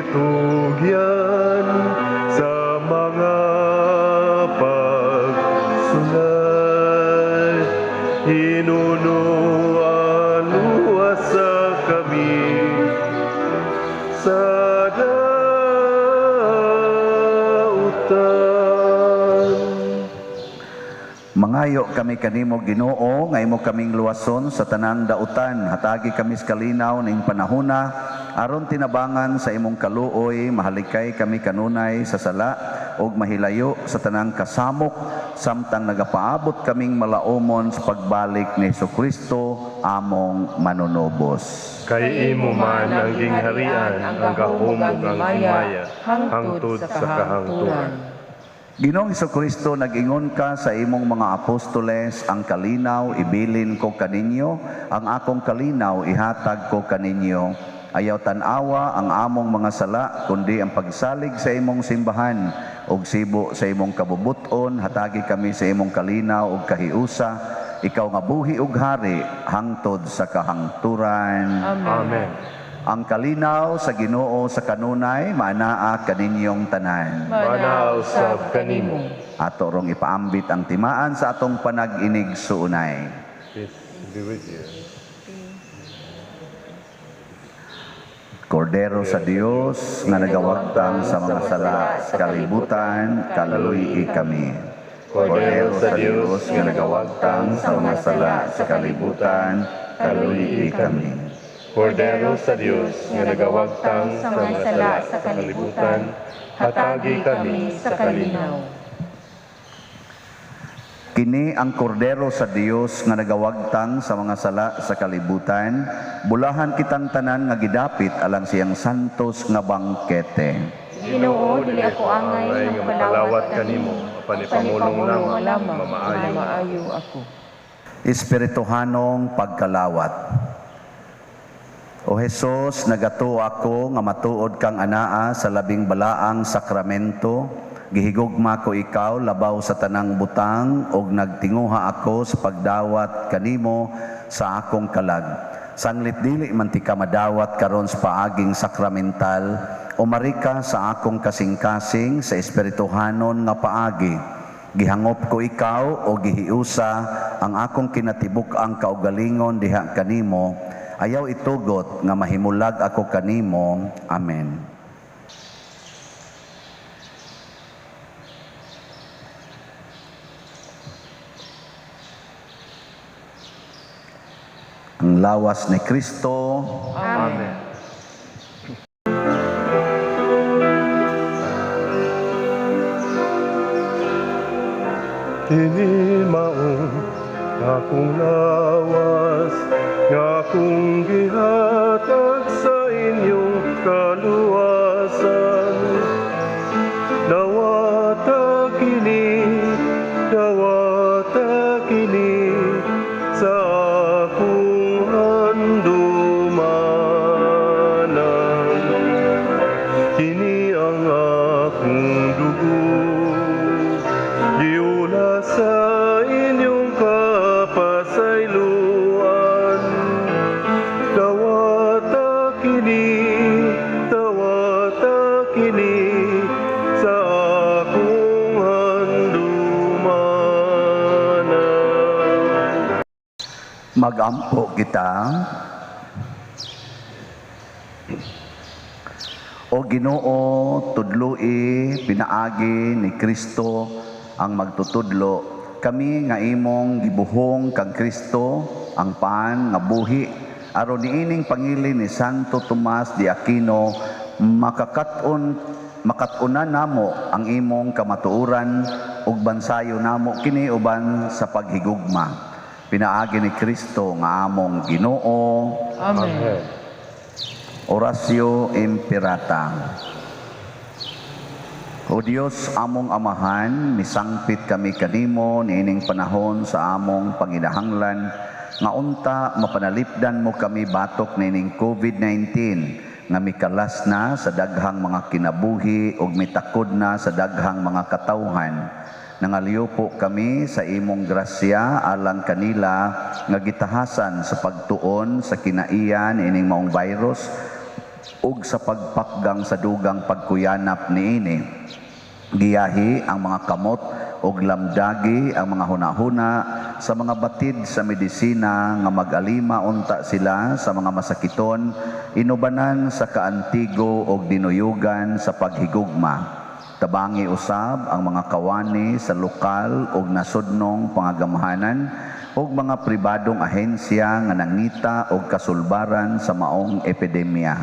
itugyan sa mga pagsulay. Hinunuan luwasa kami sa dautan. Mangayo kami kanimo Ginoo nga imo kaming luwason sa tanang dautan, hatagi kami sa kalinaw ning panahona aron tinabangan sa imong kaluoy, mahalikay kami kanunay sa sala ug mahilayo sa tanang kasamok samtang nagapaabot kaming malaumon sa pagbalik ni Hesukristo among manunubos. Kay imo man ang gingharian, ang gahom ug ang himaya hangtod sa kahangturan. Ginoong Hesukristo, nag-ingon ka sa imong mga apostoles, ang kalinaw ibilin ko kaninyo, ang akong kalinaw ihatag ko kaninyo. Ayaw tanawa ang among mga sala, kundi ang pagsalig sa imong simbahan, ug sibo sa imong kabubuton, hatagi kami sa imong kalinaw ug kahiusa, ikaw nga buhi ug hari, hangtod sa kahangturan. Amen. Ang kalinaw sa Ginoo sa kanunay, maanaa kaninyong tanan. Manaw sa kanimo. Ato rong ipaambit ang timaan sa atong panag-inig suunay. Peace be with you. Kordero sa Dios nga nagawagtang sa mga sala sa kalibutan, kaluy kami. Kordero sa Dios nga nagawagtang sa mga sala sa kalibutan, kaluy kami. Kordero sa Dios nga nagawagtang sa mga sala sa kalibutan, hatagi kami sa kalinaw. Kini ang kordero sa Dios nga nagawagtang sa mga sala sa kalibutan, bulahan kitang tanan nga gidapit alang siyang santos nga bangkete. Ginoo, dili ako angay ng palawat kanimo, panipamulong lamang, Maayo ako. Espirituhanong pagkalawat. O Jesus, nagato ako nga matuod kang anaa sa labing balaang sakramento. Gihigugma ko ikaw labaw sa tanang butang og nagtinguha ako sa pagdawat kanimo sa akong kalag. Sanglit dili man ti ka madawat karon sa paaging sakramental, umari ka sa akong kasing-kasing sa espirituhanon nga paagi. Gihangop ko ikaw o gihiusa ang akong kinatibuk ang kaugalingon diha kanimo. Ayaw itugot nga mahimulag ako kanimo. Amen. Ang lawas ni Kristo. Amen. Kini maong akong lawas, nga akong gihatag sa inyong kaluwasan. Dawata kini sa akong handumanan. Kini ang akong dugo, giula sa inyong kapasayloan. Dawata kini sa akong handumanan. Magampo kita. O Ginoo, tudloi pinaagi ni Kristo ang magtutudlo. Kami nga imong gibuhong kang Kristo ang paan nga buhi aron niining pangili ni Santo Tomas de Aquino makatunan namo ang imong kamatuoran ug bansayo namo kini uban sa paghigugma. Pinaagi ni Kristo nga among Ginoo. Amen. Orasio Imperata. O Dios among amahan, misangpit kami kanimo niining panahon sa among panginahanglan nga unta mapanalipdan mo kami batok niining COVID-19 nga mikalas na sa daghang mga kinabuhi ug mitakod na sa daghang mga katawhan. Nangaliyo po kami sa imong grasya alang kanila nga gitahasan sa pagtuon sa kinaiyan ining maong virus ug sa pagpakgang sa dugang pagkuyanap niini. Giyahi ang mga kamot ug lamdagi ang mga hunahuna sa mga batid sa medisina nga mag-alima unta sila sa mga masakiton, inubanan sa kaantigo ug dinuyugan sa paghigugma. Tabangi usab ang mga kawani sa lokal ug nasudnong pangagamhanan ug mga pribadong ahensya nga nangita og kasulbaran sa maong epidemya.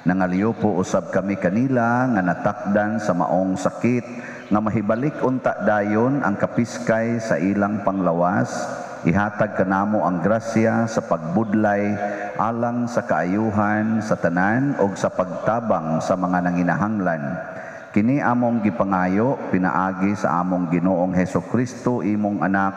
Nangaliyo po usab kami kanila nga natakdan sa maong sakit nga mahibalik unta dayon ang kapiskay sa ilang panglawas. Ihatag kanamo ang grasya sa pagbudlay alang sa kaayuhan sa tanan ug sa pagtabang sa mga nanginahanglan. Kini among gipangayo pinaagi sa among Ginoong Hesukristo imong anak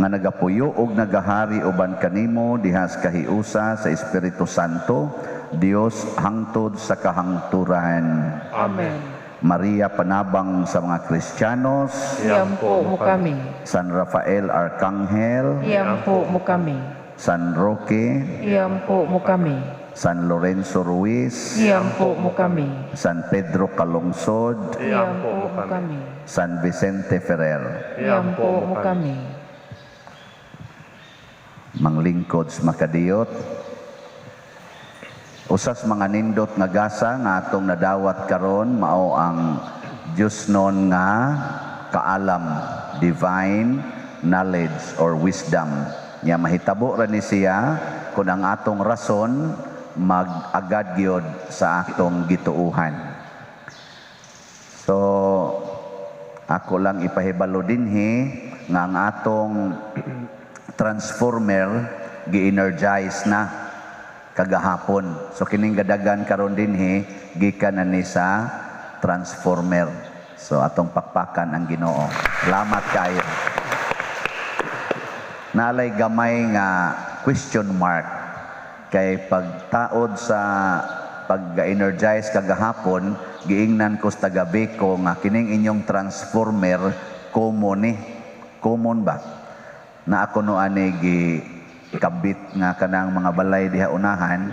nga nagapuyo ug nagahari uban kanimo diha sa kahiusa sa Espiritu Santo, Dios hangtod sa kahangturan. Amen. Maria panabang sa mga Kristiyanos, Iyampo mo kami. San Rafael Arcangel, Iyampo mo kami. San Roque, Iyampo mo kami. San Lorenzo Ruiz, Iyampo mo kami. San Pedro Calungsod, Iyampo mo kami. San Vicente Ferrer. Iyampo mo kami. Manglingkod sa makadiyot, usas mga nindot nga gasa nga atong nadawat karon mao ang Diyos non nga kaalam, divine knowledge or wisdom. Nya mahitabo ra ni siya kung ang atong rason mag-agad gyud sa atong gituuhan. So ako lang ipahibalo dinhi nga ang atong transformer gi-energize na kagahapon. So kining gadagan karon dinhi gikan na ni sa transformer. So atong pakpakan ang Ginoo. Salamat kayo. Naalay gamay nga question mark kay pagtaod sa pag-energize kagahapon giingnan ko sa gabi ko nga kining inyong transformer common ba na ako no ani gi kabit nga kanang mga balay diha unahan,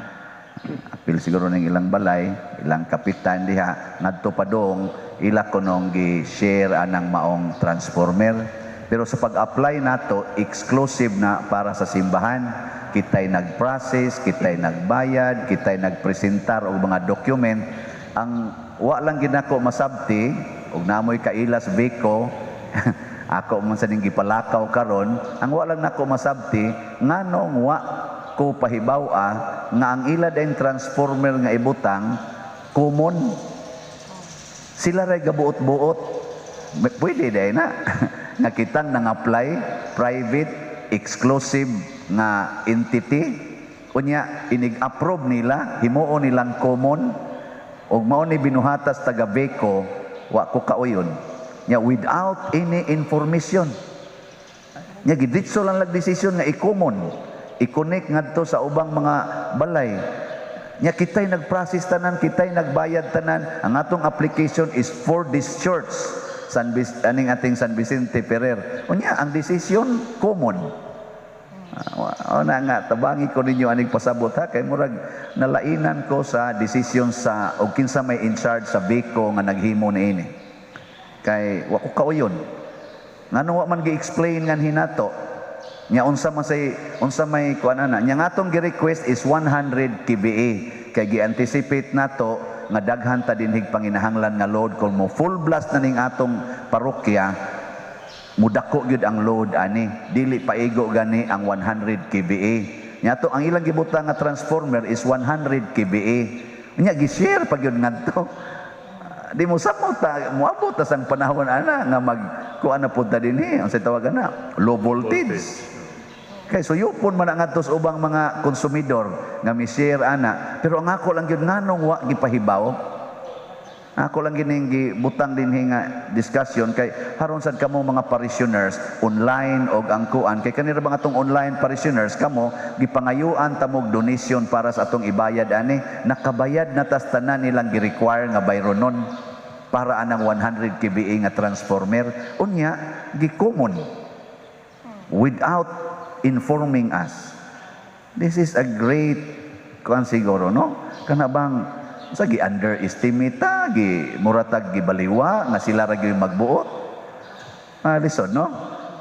apil siguro ng ilang balay, ilang kapitan diha ngadto pa dong ila ko nung gi-share anang maong transformer. Pero sa pag-apply nato, exclusive na para sa simbahan. Kita'y nag-process, kita'y nagbayad, kita'y nagpresentar og mga document. Ang wa lang ginako masabti og namoy kailas beko ako man sa ning gipalakaw karon, ang wa lang nako masabti nganong wa ko pahibaw-a nga ang ila daing transformer nga ibutang common. Sila ray gabuot-buot. Pwede day na nga kitang nang-apply private exclusive nga entity unya inig-approve nila, himuon nilang common ug mao ni binuhatas taga Beko wa ko kauyon. Nya without any information. Nya giditso lang decision nga i-common, i-connect ngadto sa ubang mga balay. Nya kitay nag-process tanan, kitay nagbayad tanan. Ang atong application is for this church. Ating San Vicente Ferrer. Unya ang decision common. O na nga tabangi ko ninyo aning pasabot ha kay murag nalainan ko sa decision sa og kinsa may in charge sa Beko nga naghimo niini. Kay wa ko kauyon ngano wa man gi-explain ngan hinato nya unsa may kuanana nya ngatong gi-request is 100 kVA kay gi-anticipate nato nga daghan ta dinhig panginahanglan nga load kung mo full blast na ning atong parokya mudako gyud ang load ani dili paigo gani ang 100 kVA nya to ang ilang gibutang nga transformer is 100 kVA nya gi-share pa gyud ngadto. Di mo sapot ta moabot ta sang panahon ana nga magkuan na pud ta dinhi ang tawagan na low voltage. Kay so yupon man ang atos ubang mga konsumidor nga mi-share ana pero ang ako lang gyud nganong wa gipahibaw. Ako lang gining gibutang dinhi nga discussion kay haron sad kamo mga parishioners online og ang kuan kay kanira bang atong online parishioners kamo gipangayuan tamog donation para sa atong ibayad ani nakabayad na tas tanan nilang gi-require nga bayronon para anang 100 kVA nga transformer unya gi-common without informing us. This is a great kuan siguro no kana bang sa gi-underestimate ta, muratag gibaliwa nga sila ra gyud magbuot. Lisod no?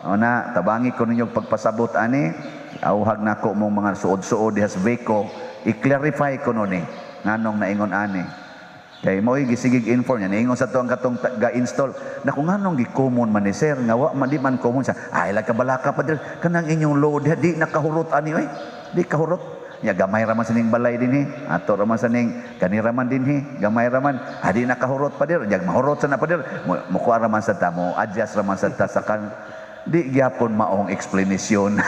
O na tabangi ko ninyo pagpasabot ani, auhag nako mong mga suod-suod diha sa Beko, i-clarify ko no ni nganong naingon ani. Kay mo'y gisigig inform niya, naingon sa to ang katong ga-install. Naku nganong gi-common man ni sir, nga wa man di man common siya. Ay lag kabalaka pa dir, kanang inyong load di nakahurot ani oy. Di kahurot. Ya gamay raman sa ning balay dinhi ato raman sa ning kaniraman dinhi gamay raman adi nakahurot pa dir jag mahurot sa na pa dir mukuha raman sa tamo adjust raman sa tasakan di gyapon maong explanation.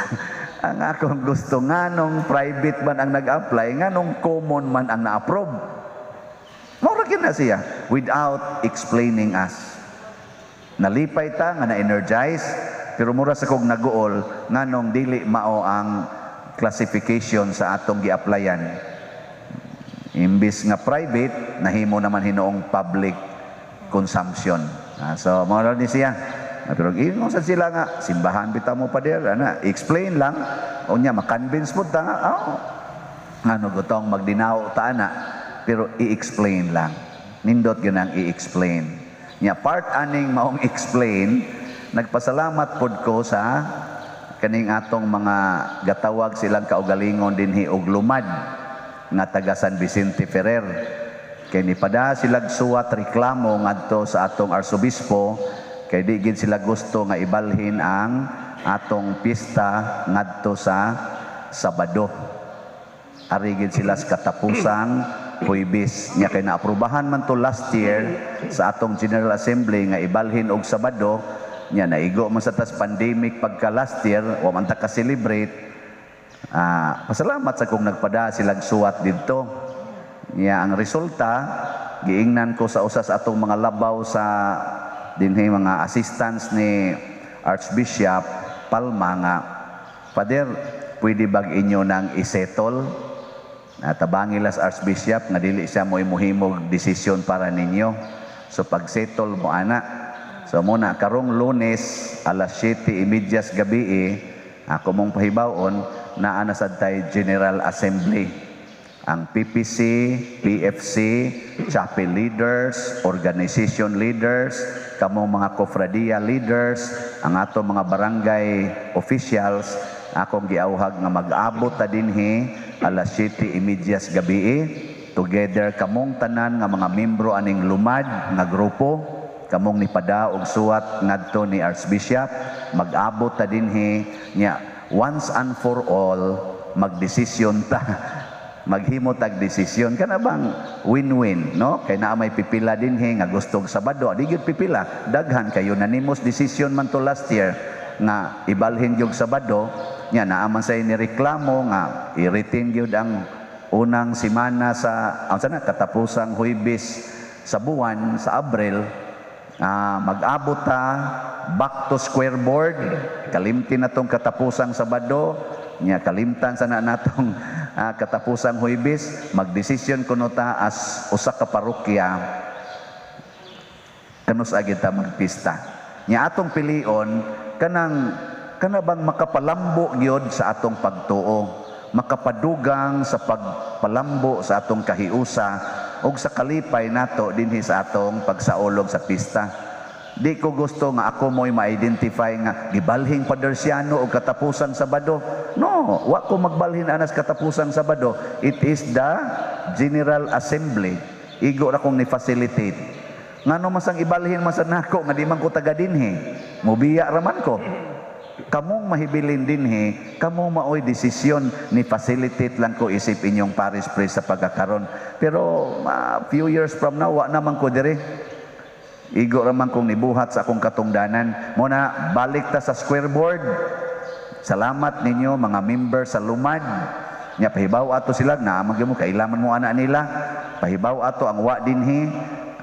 Ang akong gusto nganong private man ang nag-apply nganong common man ang na-approve mura gyud na siya without explaining us. Nalipay ta nga na-energize pero mura sa kog naguol nganong dili mao ang classification sa atong gi-applyan. Imbis nga private, nahimo naman hinoong public consumption. So, mao ni siya. Pero ingon sa sila nga, simbahan bitaw mo pa der, explain lang, o niya, makonvince mo ta, ano gutong magdinaw ta na, pero i-explain lang. Nindot yun ang i-explain. Niya, part aning maong explain, nagpasalamat pod ko sa kaning atong mga gatawag silang kaugalingon dinhi og lumad nga taga San Vicente Ferrer kay nipada sila suwat reklamo ngadto sa atong arsobispo kay di gid sila gusto nga ibalhin ang atong pista ngadto sa Sabado. Ari gid sila sa katapusang Huwebes nya kay naaprubahan man to last year sa atong General Assembly nga ibalhin og Sabado nya naigo man sa tas pandemic pagka last year wa man ta ka celebrate. Pasalamat sa kung nagpada silang suwat didto. Nya ang resulta giingnan ko sa usas atong mga labaw sa dinhi mga assistants ni Archbishop Palma nga, Father, pwede bag inyo nang isettle? Tabangilas Archbishop nga dili siya mo imuhimog desisyon para ninyo. So pag-settle mo ana. So muna karong Lunes alas 7:30 gabi ako mong pahibawon na anasad tay General Assembly. Ang PPC, PFC, chapel leaders, organization leaders, kamong mga kofradiya leaders, ang ato mga barangay officials, akong giauhag nga mag-abot ta dinhi alas 7:30 gabi. Together kamong tanan nga mga membro aning lumad nga grupo, kamong nipada og suwat ngadto ni Archbishop, mag-abot ta dinhi nya once and for all magdesisyon ta. Maghimo tag desisyon kana bang win-win, no? Kay naa may pipila dinhi nga gustong Sabado, di gyud pipila, daghan kayo unanimous decision man to last year nga ibalhin gyud Sabado, nya naa man say ni reklamo nga i-retain gyud ang unang semana sa katapusang Huwebes sa buwan sa Abril. Mag-abot ta back to square board, kalimtin natong katapusang Sabado, nya kalimtan sana natong katapusang Huwebes, magdesisyon kuno ta as usa ka parokya kanus agid ta magpista. Nya atong pilion kana bang makapalambo gyud sa atong pagtuo, makapadugang sa pagpalambo sa atong kahiusa ug sa kalipay nato dinhi sa atong pagsaulog sa pista. Di ko gusto nga ako mo'y ma-identify nga gibalhing Padersiano o katapusang Sabado. No, wa ko magbalhin anas katapusang Sabado. It is the General Assembly. Igo ra kong ni-facilitate. Ngano masang ibalhin man sa nako nga di man ko taga dinhi. Mubiya raman ko. Kamong mahibilin dinhi, kamong maoy desisyon ni facilitate lang ko isip inyong parish priest sa pagkakaron. Pero few years from now, wa naman ko dire. Igo raman kong nibuhat sa akong katungdanan. Muna, balik ta sa square board. Salamat ninyo mga member sa lumad. Nya pahibaw ato sila na mo kailaman mo ana nila. Pahibaw ato ang wa dinhi.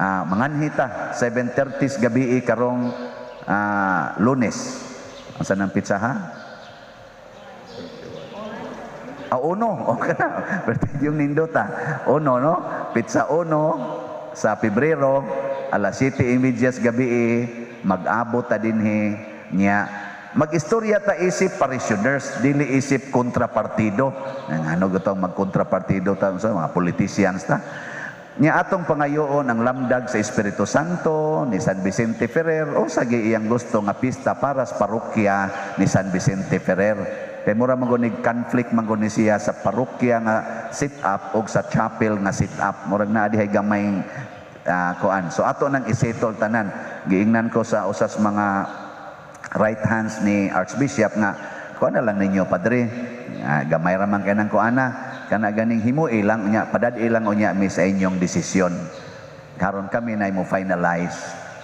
Manganhi ta 7:30 gabi karong Lunes. Asa nang pizza ha? Uno. Okay na. Pero yung nindota. Uno, no? Pizza uno sa Pebrero. Alas 7:30 gabi mag-abot ta dinhi nya mag-istorya ta isip parishioners dili isip kontrapartido. Ano gutong magkontrapartido ta sa mga politicians ta. Nya atong pangayoon ang lamdag sa Espiritu Santo ni San Vicente Ferrer o sa iyang gusto nga pista para sa parokya ni San Vicente Ferrer. Kay mura mangunig conflict manguni siya sa parokya nga sit up o sa chapel nga sit up. Murag naa dihay gamay kuan. So ato nang isettle tanan. Giingnan ko sa usas mga right hands ni Archbishop nga kuan na lang ninyo padre. Gamay ra man kanang kuana kana ganing himo ilang nya padad ilang unya mi sa inyong desisyon. Karon kami na mo finalize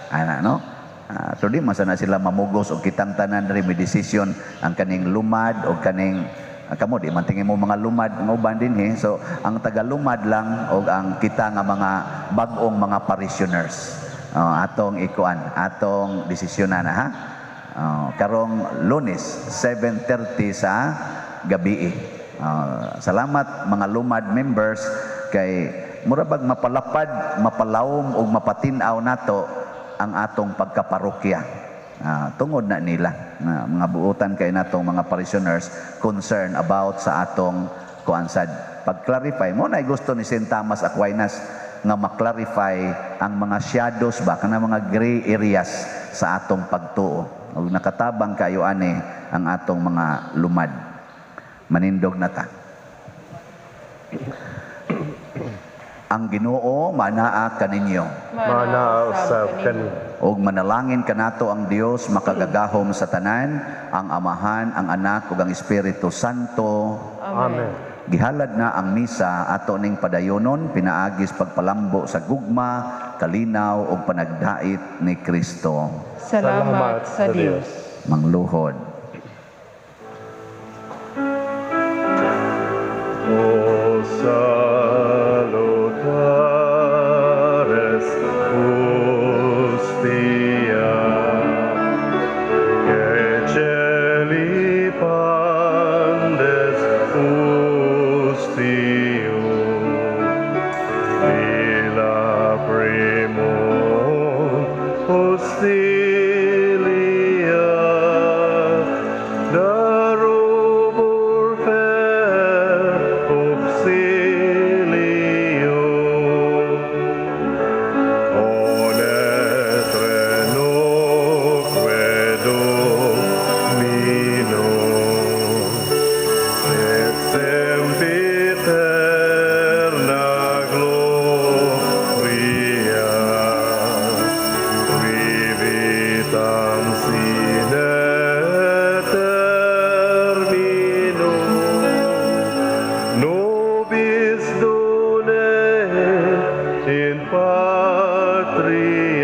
ana no. So di masana sila mamugos og kitang tanan diri mi desisyon ang kaning lumad o kaning kamo di man tingin mo mga lumad nga uban dinhi. So ang taga lumad lang og ang kita nga mga bag-ong mga parishioners atong ikuan atong desisyonan ha. Karong Lunes 7:30 sa gabi. Salamat mga lumad members kay murabag mapalapad, mapalawom ug mapatinaw nato ang atong pagkaparokya. Tungod na nila mga buutan kay natong mga parishioners concern about sa atong kuansad pag-clarify mo na gusto ni St. Thomas Aquinas nga maklarify ang mga shadows ba kana mga gray areas sa atong pagtuo ug nakatabang kayo ani ang atong mga lumad. Manindog na ta. Ang Ginoo manaa kaninyo. Manaa usab kaninyo. Og manalangin kanato ang Dios makagagahom sa tanan, ang Amahan, ang Anak ug ang Espiritu Santo. Amen. Gihalad na ang misa ato ning padayonon pinaagis pagpalambo sa gugma, kalinaw ug panagdait ni Kristo. Salamat sa Dios. Mangluhod. O salutares hostia, que celi pandes hostium, ila primum hostilia, darubur fer auxilium, onetre noque Dominum, et sempiterna gloria, vivitam sine terminum, nobis done in patria